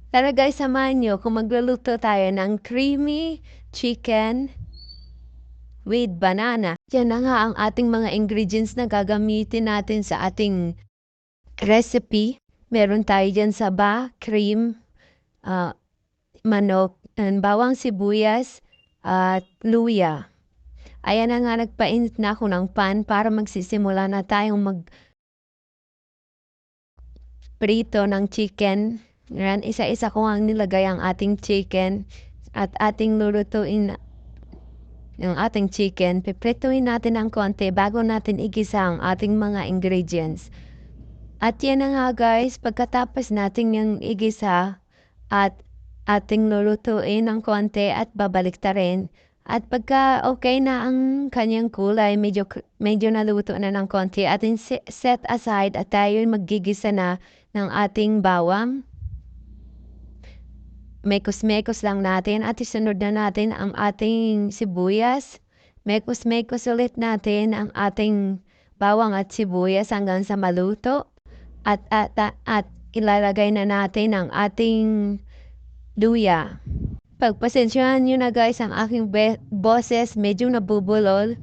Tara guys, samahan niyo kung magluluto tayo ng creamy chicken with banana. Yan na nga ang ating mga ingredients na gagamitin natin sa ating recipe. Meron tayo dyan saba, cream, manok, and bawang sibuyas, at luya. Ayan na nga, nagpainit na ako ng pan para magsisimula na tayong prito ng chicken. Yan, isa-isa ko ang nilagay ang ating chicken at ating lulutuin yung ating chicken. Piprituin natin ng konti bago natin igisa ang ating mga ingredients. At yan na nga guys, pagkatapos natin yung igisa at ating lulutuin ng konti at babalik ta rin. At pagka okay na ang kanyang kulay, medyo naluto na ng konti, atin set aside at tayo maggigisa na ng ating bawang. Mekos-mekos lang natin at isunod na natin ang ating sibuyas. Mekos-mekos ulit natin ang ating bawang at sibuyas hanggang sa maluto. At ilalagay na natin ang ating luya. Pagpasensyahan nyo na guys ang aking boses, medyo nabubulol.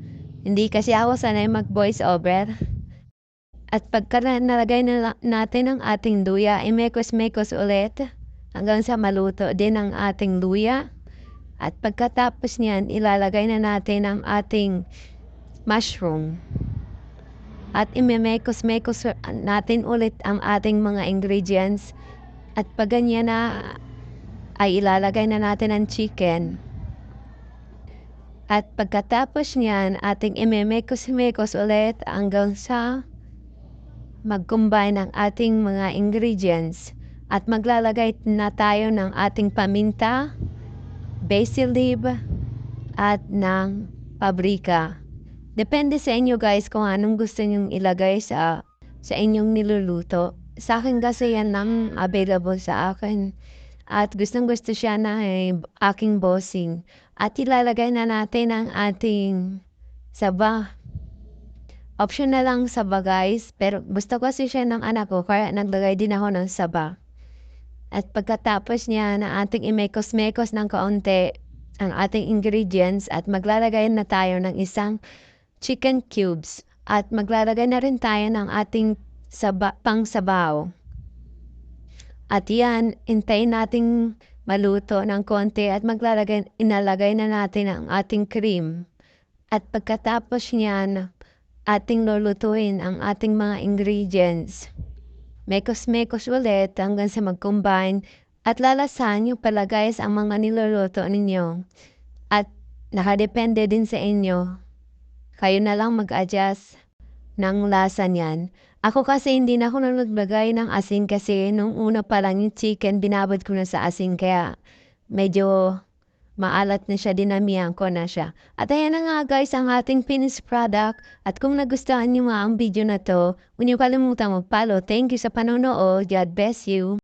Hindi kasi ako sanay mag-voice over. At pagka nalagay na natin ang ating luya, imekos-mekos ulit hanggang sa maluto din ang ating luya. At pagkatapos niyan, ilalagay na natin ang ating mushroom. At imemekos-mekos natin ulit ang ating mga ingredients. At pag ganyan na, ay ilalagay na natin ang chicken. At pagkatapos niyan, ating imemekos-mekos ulit hanggang sa mag-combine ang ating mga ingredients. At maglalagay na tayo ng ating paminta, basil leaf, at ng paprika. Depende sa inyo guys kung anong gusto nyong ilagay sa inyong niluluto. Sa akin kasi yan ang available sa akin. At gustong-gusto siya na aking bossing. At ilalagay na natin ang ating saba. Option na lang saba guys, pero gusto kasi siya ng anak ko kaya naglagay din ako ng saba. At pagkatapos niya na ating imekos-mekos ng kaunti ang ating ingredients at maglalagay na tayo ng isang chicken cubes. At maglalagay na rin tayo ng ating pang-sabaw. At yan, hintayin nating maluto ng konti at inalagay na natin ang ating cream. At pagkatapos niyan, ating lulutuin ang ating mga ingredients. Mekos-mekos ulit hanggang sa mag-combine at lalasahan nyo pala guys ang mga niluluto ninyo. At nakadepende din sa inyo. Kayo na lang mag-adjust ng lasa niyan. Ako kasi hindi na ako naglagay ng asin kasi nung una pa lang yung chicken binabad ko na sa asin kaya medyo maalat na siya, dinamihan ko na siya. At ayan na nga guys ang ating finished product. At kung nagustuhan niyo nga ang video na to, huwag niyo kalimutan mag-follow. Thank you sa panonood. God bless you.